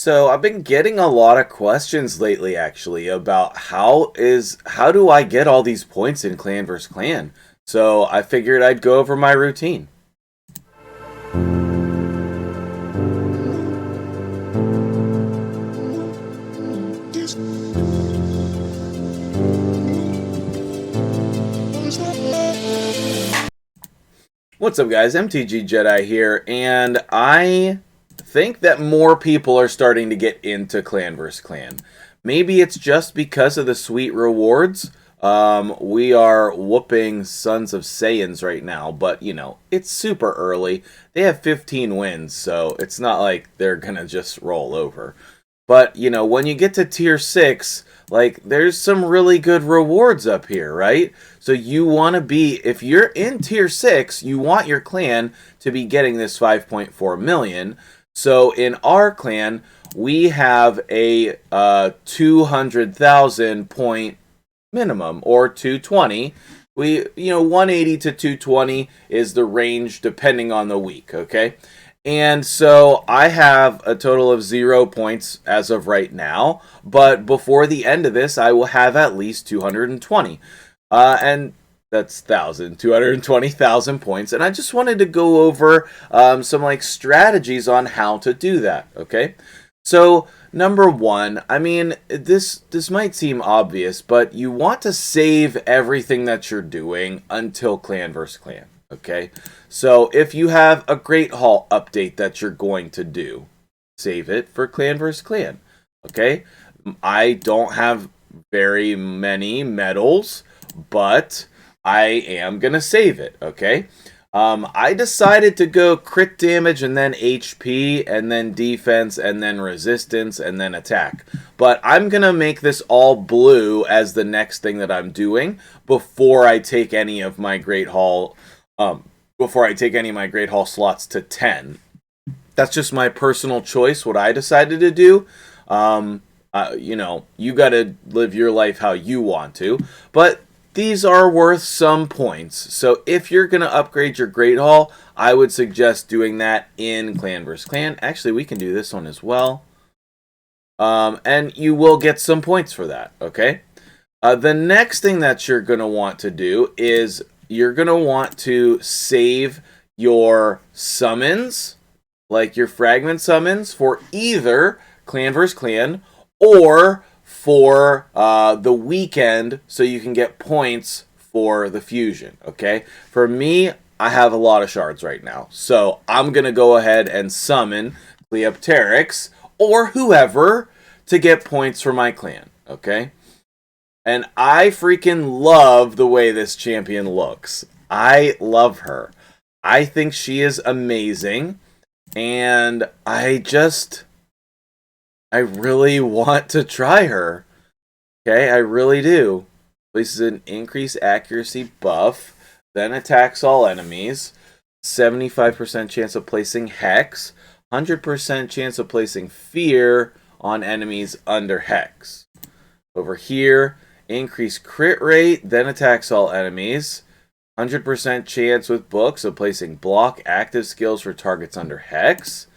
So I've been getting a lot of questions lately actually about how do I get all these points in clan versus clan? So I figured I'd go over my routine. What's up guys, MtgJedi here, and I think that more people are starting to get into clan vs. clan. Maybe it's just because of the sweet rewards. We are whooping Sons of Saiyans right now, but you know, it's super early. They have 15 wins, so it's not like they're gonna just roll over. But, you know, when you get to tier 6, like, there's some really good rewards up here, right? So you want to be, if you're in tier 6, you want your clan to be getting this 5.4 million. So in our clan, we have a 200,000 point minimum, or 220. 180 to 220 is the range depending on the week, okay? And so I have a total of 0 points as of right now, but before the end of this, I will have at least 220. And that's 220,000 points. And I just wanted to go over some like strategies on how to do that, okay? So, number one, I mean, this might seem obvious, but you want to save everything that you're doing until clan versus clan. Okay, so if you have a Great Hall update that you're going to do, save it for clan vs. clan. Okay, I don't have very many medals, but I am going to save it. Okay, I decided to go crit damage and then HP and then defense and then resistance and then attack. But I'm going to make this all blue as the next thing that I'm doing before I take any of my Great Hall slots to 10. That's just my personal choice, what I decided to do. You know, you gotta live your life how you want to. But these are worth some points. So if you're gonna upgrade your Great Hall, I would suggest doing that in clan vs. clan. Actually, we can do this one as well. And you will get some points for that, okay? The next thing that you're gonna want to do is you're going to want to save your summons, like your fragment summons, for either clan vs. clan or for the weekend so you can get points for the fusion, okay? For me, I have a lot of shards right now, so I'm going to go ahead and summon Cleopteryx or whoever to get points for my clan, okay? And I freaking love the way this champion looks. I love her. I think she is amazing. And I really want to try her. Okay, I really do. Places an increased accuracy buff. Then attacks all enemies. 75% chance of placing Hex. 100% chance of placing Fear on enemies under Hex. Over here, increased crit rate, then attacks all enemies. 100% chance with books of placing block active skills for targets under Hex.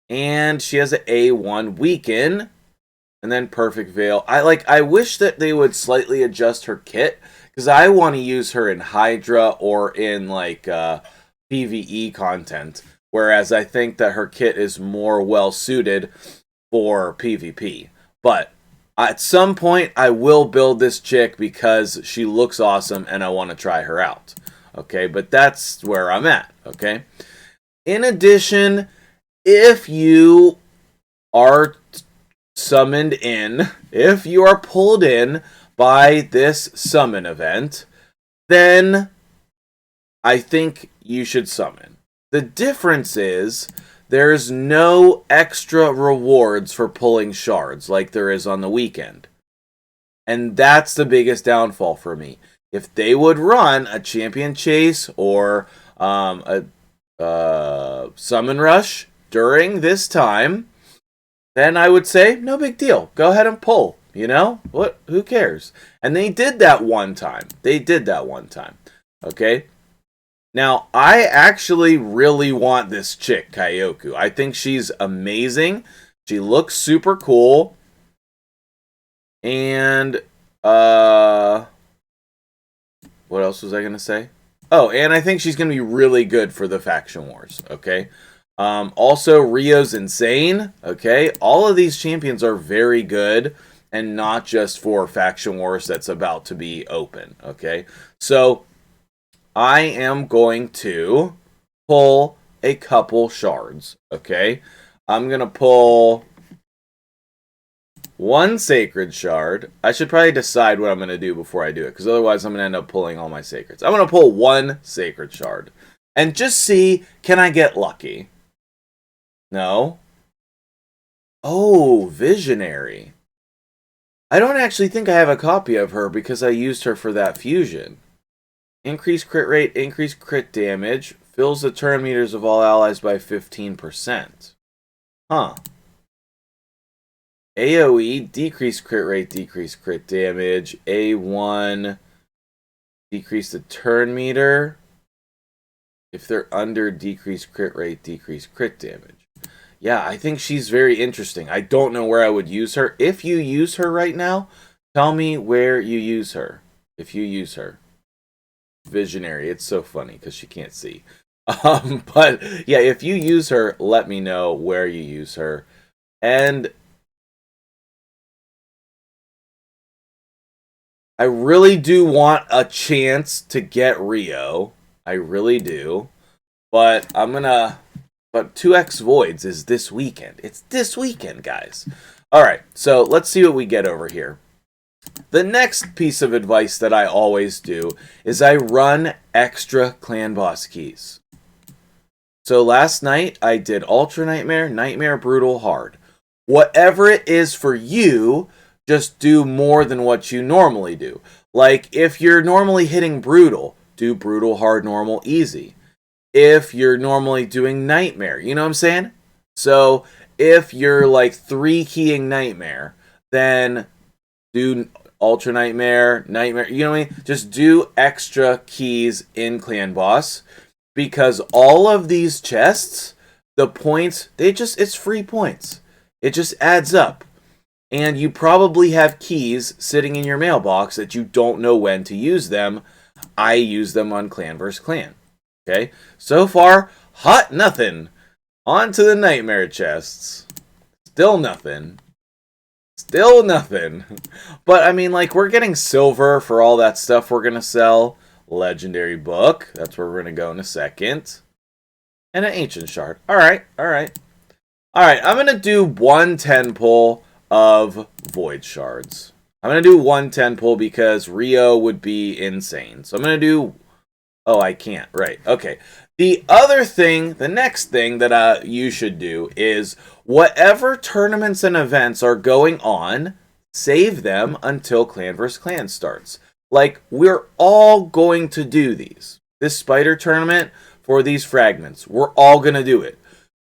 And she has an A1 weaken. And then perfect veil. I wish that they would slightly adjust her kit, because I want to use her in Hydra or in like PvE content. Whereas I think that her kit is more well suited for PvP. But at some point, I will build this chick because she looks awesome and I want to try her out. Okay, but that's where I'm at. Okay. In addition, if you are summoned in, if you are pulled in by this summon event, then I think you should summon. The difference is there's no extra rewards for pulling shards like there is on the weekend. And that's the biggest downfall for me. If they would run a champion chase or a summon rush during this time, then I would say, no big deal. Go ahead and pull. You know? Who cares? And they did that one time. Okay? Now, I actually really want this chick, Kyoku. I think she's amazing. She looks super cool. And, what else was I going to say? Oh, and I think she's going to be really good for the Faction Wars, okay? Also, Rio's insane, okay? All of these champions are very good, and not just for Faction Wars that's about to be open, okay? So, I am going to pull a couple shards, okay? I'm going to pull one sacred shard. I should probably decide what I'm going to do before I do it, because otherwise I'm going to end up pulling all my sacreds. I'm going to pull one sacred shard and just see, can I get lucky? No. Oh, Visionary. I don't actually think I have a copy of her because I used her for that fusion. Increased crit rate, increased crit damage, fills the turn meters of all allies by 15%. Huh. AoE, decreased crit rate, decreased crit damage. A1, decrease the turn meter. If they're under decreased crit rate, decreased crit damage. Yeah, I think she's very interesting. I don't know where I would use her. If you use her right now, tell me where you use her. If you use her. Visionary. It's so funny because she can't see. But yeah, if you use her, let me know where you use her. And I really do want a chance to get Rio. I really do. But I'm gonna... But 2x Voids is this weekend. It's this weekend, guys. Alright, so let's see what we get over here. The next piece of advice that I always do is I run extra clan boss keys. So last night I did Ultra Nightmare, Nightmare, Brutal, Hard. Whatever it is for you, just do more than what you normally do. Like, if you're normally hitting Brutal, do Brutal, Hard, Normal, Easy. If you're normally doing Nightmare, you know what I'm saying? So, if you're, like, 3-keying Nightmare, then do Ultra Nightmare, Nightmare, you know what I mean? Just do extra keys in Clan Boss, because all of these chests, the points, it's free points. It just adds up. And you probably have keys sitting in your mailbox that you don't know when to use them. I use them on Clan vs. Clan. Okay? So far, hot nothing. On to the Nightmare chests. Still nothing. Still nothing. But, I mean, like, we're getting silver for all that stuff we're going to sell. Legendary book. That's where we're going to go in a second. And an ancient shard. Alright, alright. Alright, I'm going to do 110 pull of void shards. I'm going to do 110 pull because Rio would be insane. So I'm going to do... Oh, I can't. Right. Okay. The other thing, the next thing that you should do is whatever tournaments and events are going on, save them until Clan vs. Clan starts. Like, we're all going to do these. This spider tournament for these fragments. We're all going to do it.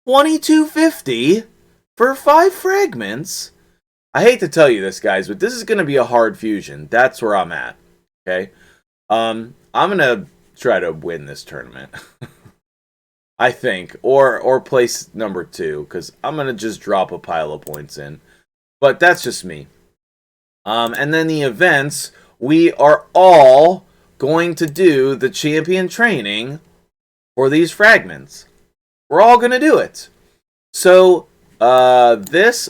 2250 for 5 fragments? I hate to tell you this, guys, but this is going to be a hard fusion. That's where I'm at. Okay? I'm going to try to win this tournament. I think. Or place number 2, because I'm going to just drop a pile of points in. But that's just me. And then the events, we are all going to do the champion training for these fragments. We're all going to do it. So, this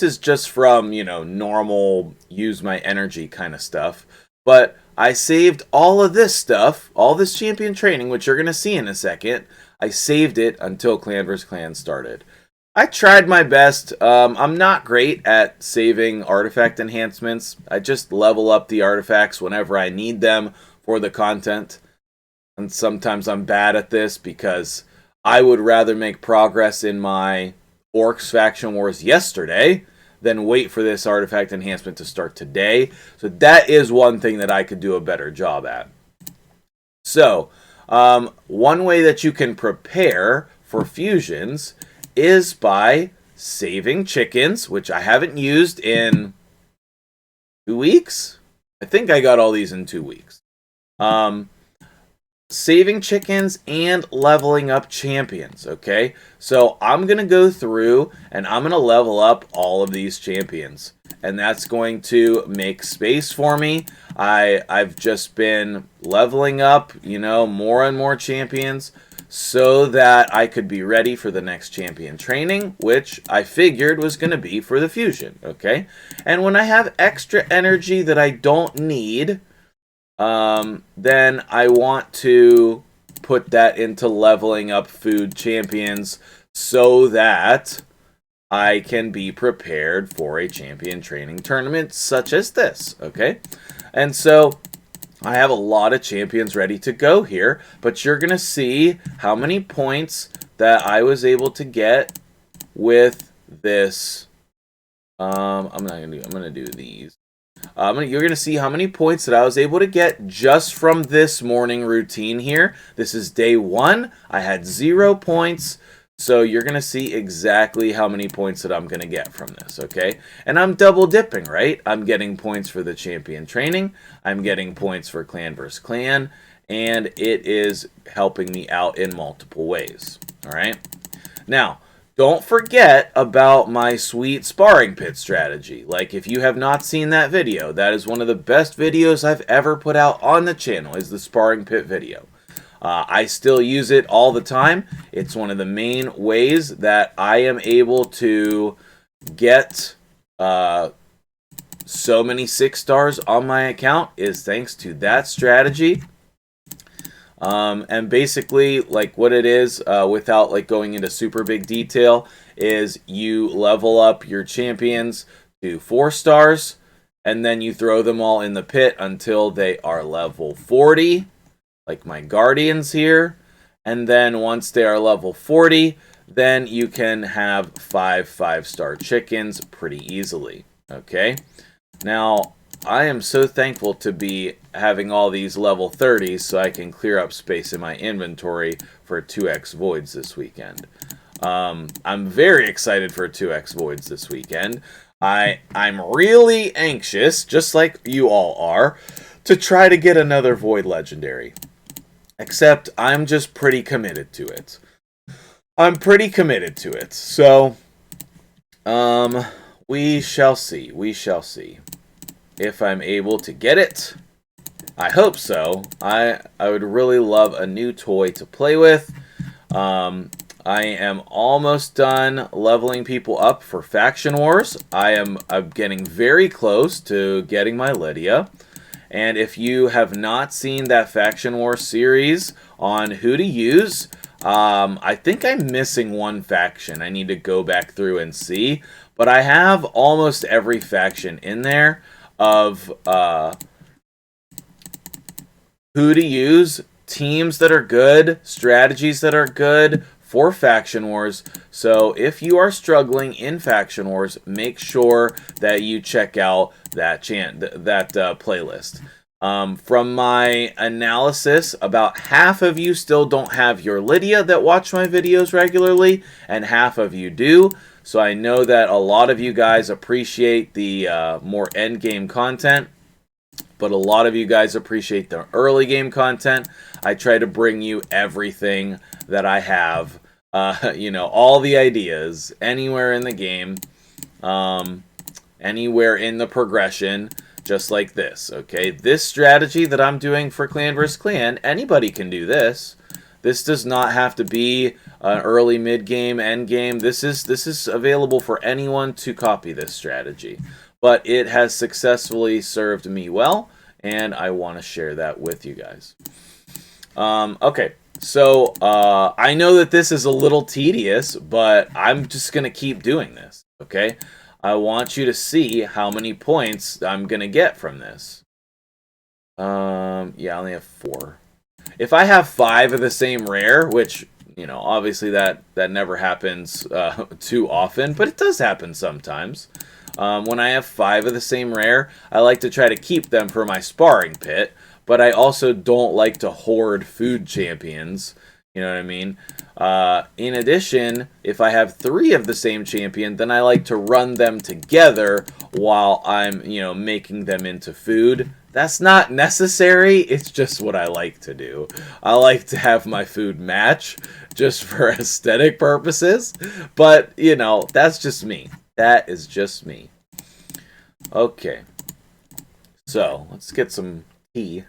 is just from, you know, normal use my energy kind of stuff. But I saved all of this stuff, all this champion training, which you're going to see in a second. I saved it until Clan vs. Clan started. I tried my best. I'm not great at saving artifact enhancements. I just level up the artifacts whenever I need them for the content. And sometimes I'm bad at this because I would rather make progress in my Orcs Faction Wars yesterday than wait for this artifact enhancement to start today. So that is one thing that I could do a better job at. So, one way that you can prepare for fusions is by saving chickens, which I haven't used in 2 weeks. I think I got all these in 2 weeks. saving chickens and leveling up champions, okay? So I'm going to go through and I'm going to level up all of these champions. And that's going to make space for me. I've just been leveling up, more and more champions so that I could be ready for the next champion training, which I figured was going to be for the fusion, okay? And when I have extra energy that I don't need, then I want to put that into leveling up food champions so that I can be prepared for a champion training tournament such as this, okay? And so I have a lot of champions ready to go here, but you're going to see how many points that I was able to get with this. I'm going to do these. You're going to see how many points that I was able to get just from this morning routine here. This is day 1. I had 0 points. So you're going to see exactly how many points that I'm going to get from this, okay? And I'm double dipping, right? I'm getting points for the champion training. I'm getting points for clan versus clan. And it is helping me out in multiple ways, all right? Now, don't forget about my sweet sparring pit strategy. Like, if you have not seen that video, that is one of the best videos I've ever put out on the channel, is the sparring pit video. I still use it all the time. It's one of the main ways that I am able to get so many 6 stars on my account, is thanks to that strategy. And basically, like, what it is, without like going into super big detail, is you level up your champions to 4 stars, and then you throw them all in the pit until they are level 40. Like my guardians here, and then once they are level 40, then you can have 5 5-star chickens pretty easily, okay? Now, I am so thankful to be having all these level 30s so I can clear up space in my inventory for 2x voids this weekend. I'm very excited for 2x voids this weekend. I'm really anxious, just like you all are, to try to get another void legendary. Except I'm just pretty committed to it. I'm pretty committed to it. So, we shall see. We shall see if I'm able to get it. I hope so. I would really love a new toy to play with. I am almost done leveling people up for Faction Wars. I'm getting very close to getting my Lydia. And if you have not seen that Faction War series on who to use, I think I'm missing one faction. I need to go back through and see. But I have almost every faction in there of who to use, teams that are good, strategies that are good for Faction Wars. So if you are struggling in Faction Wars, make sure that you check out that playlist. From my analysis, about half of you still don't have your Lydia that watch my videos regularly, and half of you do. So I know that a lot of you guys appreciate the more endgame content, but a lot of you guys appreciate the early game content. I try to bring you everything that I have, all the ideas, anywhere in the game, anywhere in the progression, just like this, okay? This strategy that I'm doing for Clan vs. Clan, anybody can do this. This does not have to be an early, mid-game, end-game. This is available for anyone to copy this strategy. But it has successfully served me well, and I want to share that with you guys. Okay, so I know that this is a little tedious, but I'm just going to keep doing this, okay? I want you to see how many points I'm going to get from this. Yeah, I only have 4. If I have 5 of the same rare, which, obviously that never happens too often, but it does happen sometimes. When I have 5 of the same rare, I like to try to keep them for my sparring pit, but I also don't like to hoard food champions. You know what I mean? In addition, if I have 3 of the same champion, then I like to run them together while I'm, making them into food That's not necessary. It's just what I like to do. I like to have my food match just for aesthetic purposes. But, you know, that's just me. That is just me. Okay. So, let's get some tea.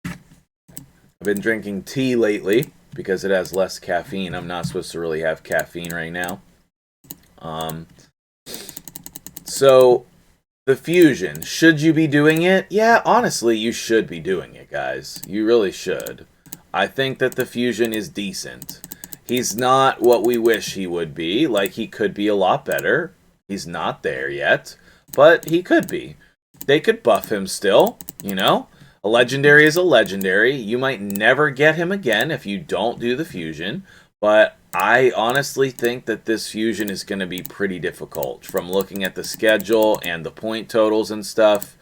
I've been drinking tea lately because it has less caffeine. I'm not supposed to really have caffeine right now. So, the fusion, should you be doing it? Yeah, honestly, you should be doing it, guys. You really should. I think that the fusion is decent. He's not what we wish he would be. Like, he could be a lot better. He's not there yet, but he could be. They could buff him still, you know? A legendary is a legendary. You might never get him again if you don't do the fusion, but I honestly think that this fusion is going to be pretty difficult. From looking at the schedule and the point totals and stuff,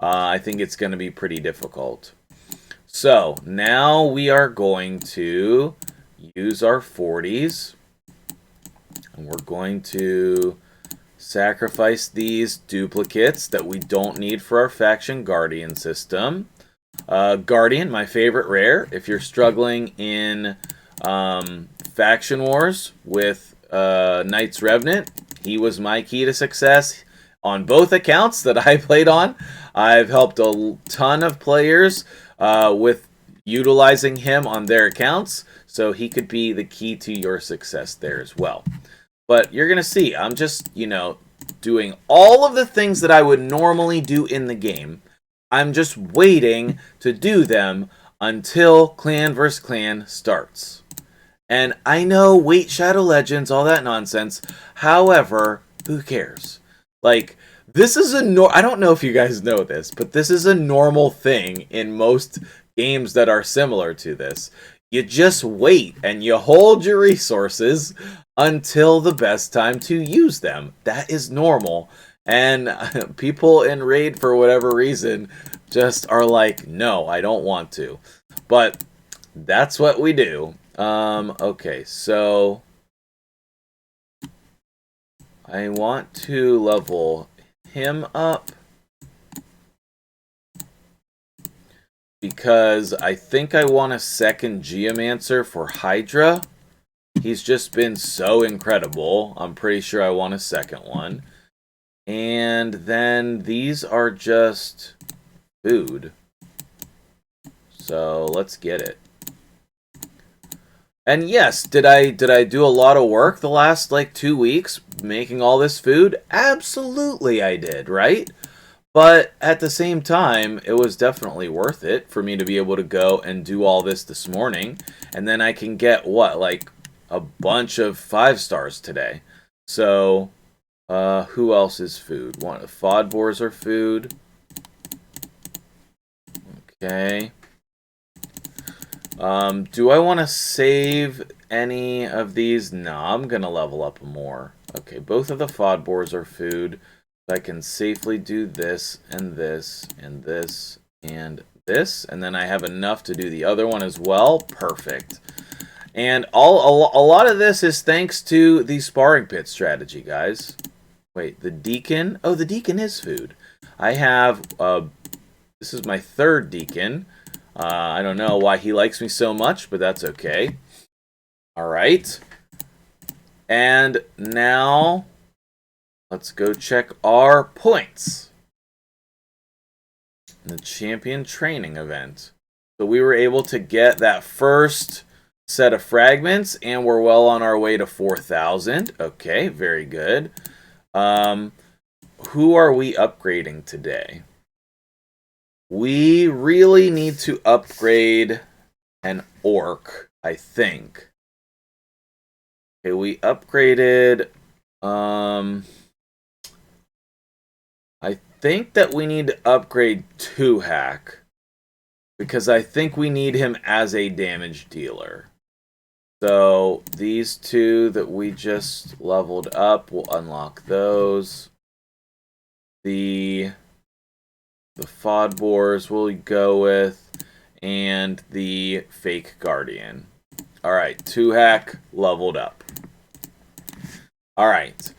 I think it's going to be pretty difficult. So, now we are going to use our 40s. And we're going to sacrifice these duplicates that we don't need for our faction guardian system. Guardian, my favorite rare. If you're struggling in faction wars with Knights Revenant, he was my key to success on both accounts that I played on. I've helped a ton of players with utilizing him on their accounts, so he could be the key to your success there as well. But you're going to see, I'm just, you know, doing all of the things that I would normally do in the game. I'm just waiting to do them until Clan vs. Clan starts. And I know, wait, Shadow Legends, all that nonsense. However, who cares? Like, this is I don't know if you guys know this, but this is a normal thing in most games that are similar to this. You just wait and you hold your resources until the best time to use them. That is normal. And people in Raid, for whatever reason, just are like, no, I don't want to. But that's what we do. Okay, so I want to level him up because I think I want a second Geomancer for Hydra. He's just been so incredible. I'm pretty sure I want a second one. And then these are just food. So let's get it. And yes, did I do a lot of work the last like 2 weeks making all this food? Absolutely I did, right? But at the same time, it was definitely worth it for me to be able to go and do all this morning. And then I can get, what, like a bunch of 5 stars today. So, who else is food? One of the Fodboars are food. Okay. Do I want to save any of these? No, I'm going to level up more. Okay, both of the Fodboars are food. I can safely do this, and this, and this, and this. And then I have enough to do the other one as well. Perfect. And a lot of this is thanks to the Sparring Pit strategy, guys. Wait, the Deacon? Oh, the Deacon is food. I have, this is my 3rd Deacon. I don't know why he likes me so much, but that's okay. Alright. And now, let's go check our points. The Champion Training Event. So we were able to get that first set of fragments, and we're well on our way to 4,000. Okay, very good. Who are we upgrading today? We really need to upgrade an orc, I think. Okay, we upgraded, I think that we need to upgrade 2-Hack, because I think we need him as a damage dealer. So these 2 that we just leveled up, we'll unlock those. The Fodboars we'll go with, and the Fake Guardian. Alright, 2-Hack leveled up. Alright,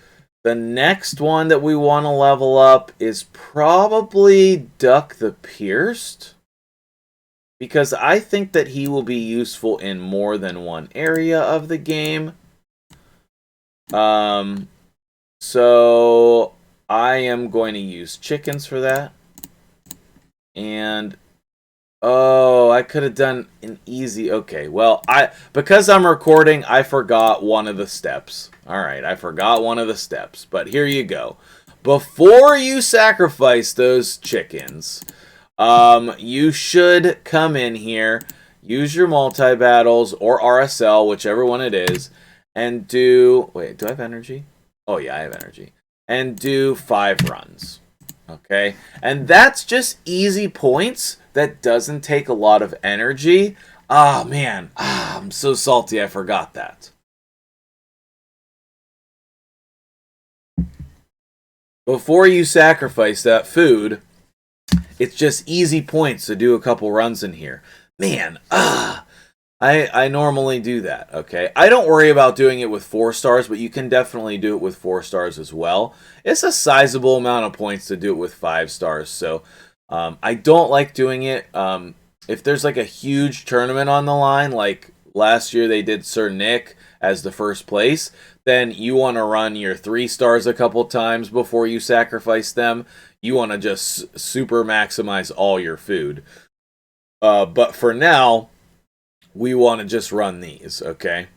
The next one that we want to level up is probably Duck the Pierced, because I think that he will be useful in more than one area of the game. So I am going to use chickens for that. And oh, I could have done an easy. Okay, well, because I'm recording, I forgot one of the steps. All right, I forgot one of the steps, but here you go. Before you sacrifice those chickens, you should come in here, use your multi-battles or RSL, whichever one it is, and do... Wait, do I have energy? Oh, yeah, I have energy. And do 5 runs. Okay? And that's just easy points that doesn't take a lot of energy. Ah, man. I'm so salty I forgot that. Before you sacrifice that food, it's just easy points to do a couple runs in here. Man, I normally do that, okay? I don't worry about doing it with 4 stars, but you can definitely do it with 4 stars as well. It's a sizable amount of points to do it with 5 stars, so I don't like doing it. If there's like a huge tournament on the line, like last year they did Sir Nick as the first place, then you want to run your 3 stars a couple times before you sacrifice them. You want to just super maximize all your food. But for now, we want to just run these, okay?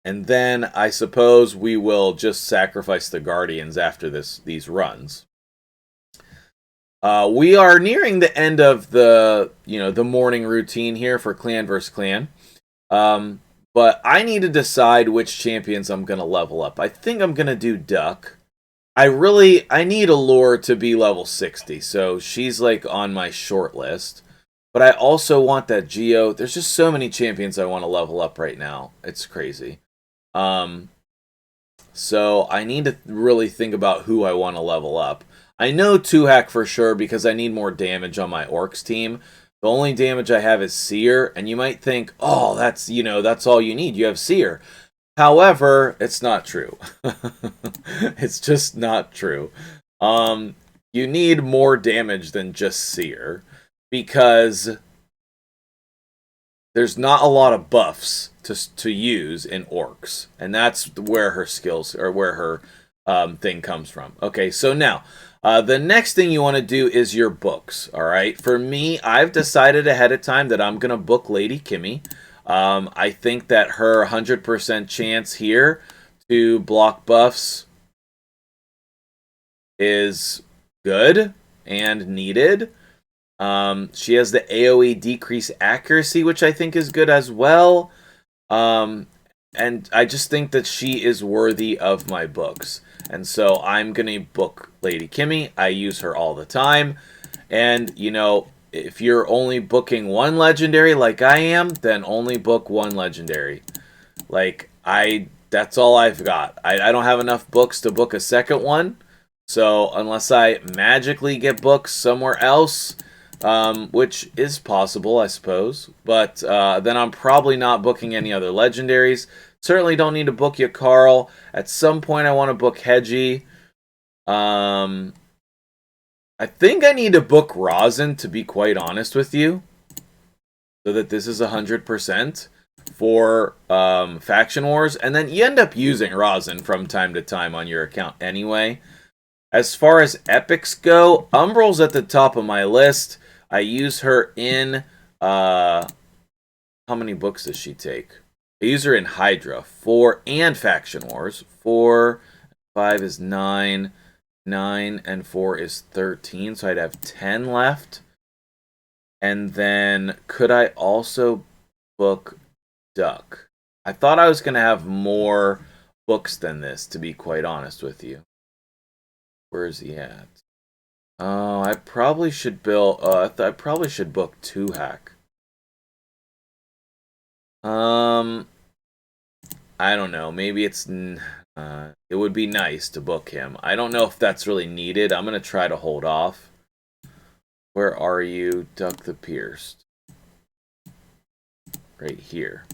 And then I suppose we will just sacrifice the Guardians after these runs. We are nearing the end of the morning routine here for clan versus clan. But I need to decide which champions I'm going to level up. I think I'm going to do Duck. I need Allure to be level 60, so she's like on my short list. But I also want that Geo. There's just so many champions I want to level up right now. It's crazy. So I need to really think about who I want to level up. I know 2-hack for sure because I need more damage on my Orcs team. The only damage I have is Seer, and you might think, oh, that's all you need. You have Seer. However, it's not true. It's just not true. You need more damage than just Seer, because there's not a lot of buffs to use in Orcs, and that's where her skills, or where her thing comes from. Okay, so now the next thing you want to do is your books. All right, for me, I've decided ahead of time that I'm gonna book Lady Kimmy. I think that her 100% chance here to block buffs is good and needed. She has the AoE decrease accuracy, which I think is good as well. And I just think that she is worthy of my books. And so I'm going to book Lady Kimmy. I use her all the time. And, if you're only booking 1 legendary like I am, then only book 1 legendary. Like, that's all I've got. I don't have enough books to book a second one. So unless I magically get books somewhere else, which is possible, I suppose, but then I'm probably not booking any other legendaries. Certainly don't need to book you, Carl. At some point, I want to book Hedgie. I think I need to book Rosin, to be quite honest with you, so that this is 100% for Faction Wars, and then you end up using Rosin from time to time on your account anyway. As far as epics go, Umbral's at the top of my list. I use her in... how many books does she take? I use her in Hydra, 4, and Faction Wars. 4, 5 is 9, 9 and 4 is 13, so I'd have 10 left. And then, could I also book Duck? I thought I was going to have more books than this, to be quite honest with you. Where is he at? Oh, I probably should build. I probably should book 2-hack. I don't know. Maybe it's. It would be nice to book him. I don't know if that's really needed. I'm gonna try to hold off. Where are you, Duck the Pierced? Right here.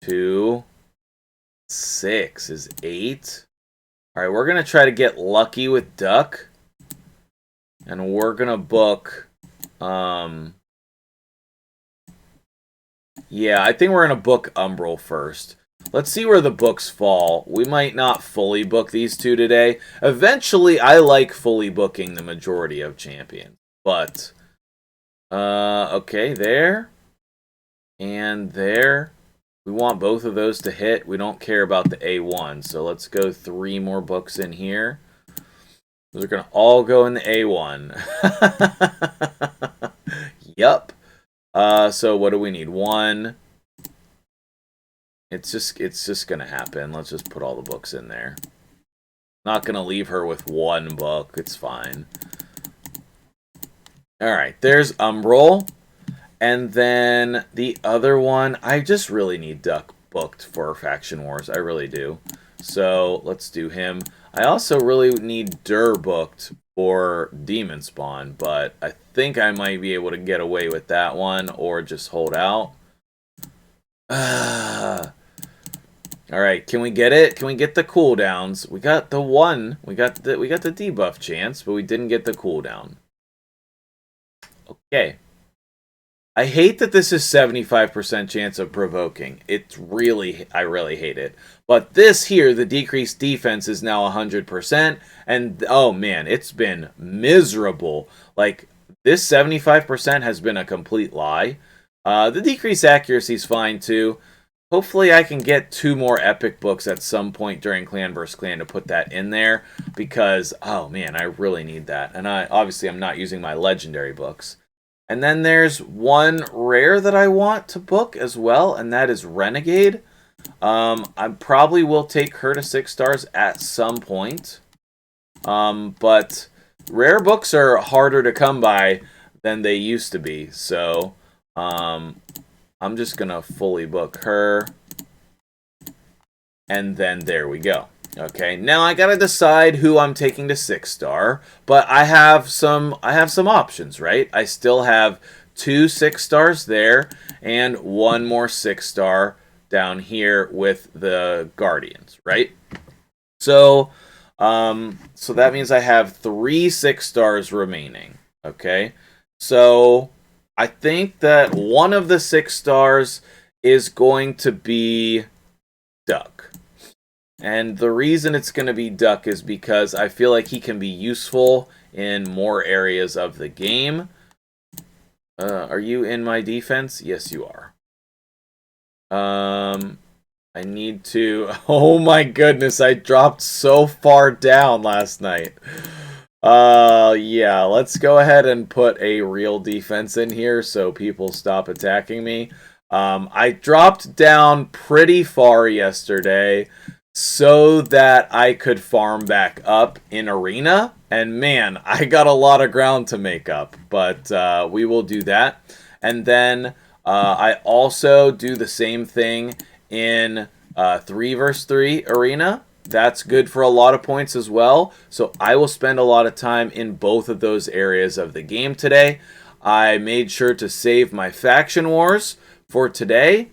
2, 6 is 8. Alright, we're going to try to get lucky with Duck. And we're going to book... yeah, I think we're going to book Umbral first. Let's see where the books fall. We might not fully book these two today. Eventually, I like fully booking the majority of champions. But, okay, there. And there. We want both of those to hit. We don't care about the A1. So let's go 3 more books in here. Those are going to all go in the A1. Yup. So what do we need? 1. It's just going to happen. Let's just put all the books in there. Not going to leave her with 1 book. It's fine. Alright, there's Umbral. And then the other one, I just really need Duck booked for Faction Wars. I really do. So let's do him. I also really need Dur booked for Demon Spawn, but I think I might be able to get away with that one or just hold out. Alright, can we get it? Can we get the cooldowns? We got the one. We got the debuff chance, but we didn't get the cooldown. Okay. I hate that this is 75% chance of provoking. I really hate it. But this here, the decreased defense is now 100%. And, oh man, it's been miserable. Like, this 75% has been a complete lie. The decreased accuracy is fine too. Hopefully I can get 2 more epic books at some point during Clan vs. Clan to put that in there. Because, oh man, I really need that. And obviously I'm not using my legendary books. And then there's one rare that I want to book as well, and that is Renegade. I probably will take her to 6 stars at some point. But rare books are harder to come by than they used to be. So I'm just going to fully book her. And then there we go. Okay, now I gotta decide who I'm taking to 6 star, but I have some options, right? I still have 2 6 stars there and 1 more 6 star down here with the Guardians, right? So, so that means I have 3 6 stars remaining. Okay, so I think that one of the 6 stars is going to be Duck. And the reason it's going to be Duck is because I feel like he can be useful in more areas of the game. Are you in my defense? Yes, you are. I need to... Oh my goodness, I dropped so far down last night. Yeah, let's go ahead and put a real defense in here so people stop attacking me. I dropped down pretty far yesterday so that I could farm back up in Arena. And man, I got a lot of ground to make up, but we will do that. And then I also do the same thing in 3 vs 3 Arena. That's good for a lot of points as well. So I will spend a lot of time in both of those areas of the game today. I made sure to save my Faction Wars for today.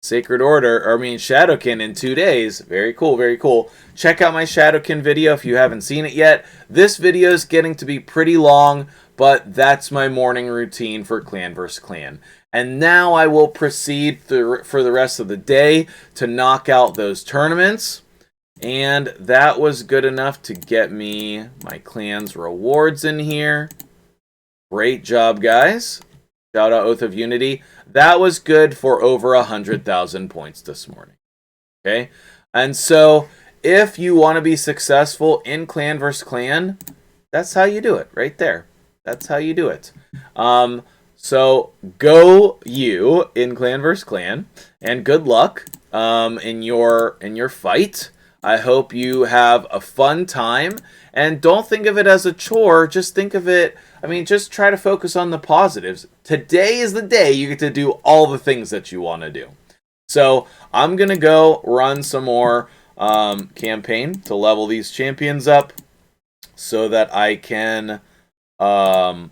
Sacred Order, Shadowkin in 2 days. Very cool, very cool. Check out my Shadowkin video if you haven't seen it yet. This video is getting to be pretty long, but that's my morning routine for Clan vs. Clan. And now I will proceed for the rest of the day to knock out those tournaments. And that was good enough to get me my clan's rewards in here. Great job, guys. Shout out Oath of Unity. That was good for over 100,000 points this morning. Okay? And so, if you want to be successful in Clan vs. Clan, that's how you do it, right there. That's how you do it. So, go you in Clan vs. Clan, and good luck in your fight. I hope you have a fun time, and don't think of it as a chore. Just think of it, just try to focus on the positives. Today is the day you get to do all the things that you want to do. So I'm going to go run some more campaign to level these champions up so that I can... no,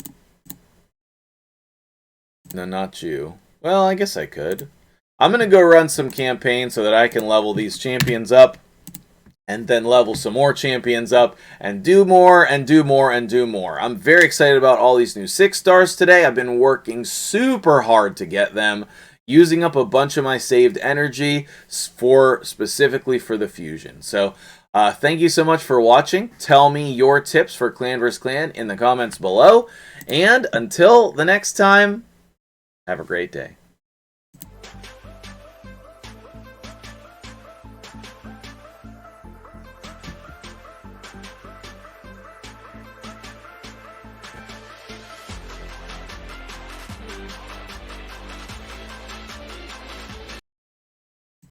not you. Well, I guess I could. I'm going to go run some campaign so that I can level these champions up. and then level some more champions up and do more and do more and do more. I'm very excited about all these new 6 stars today. I've been working super hard to get them, using up a bunch of my saved energy specifically for the fusion. So thank you so much for watching. Tell me your tips for Clan vs. Clan in the comments below. And until the next time, have a great day.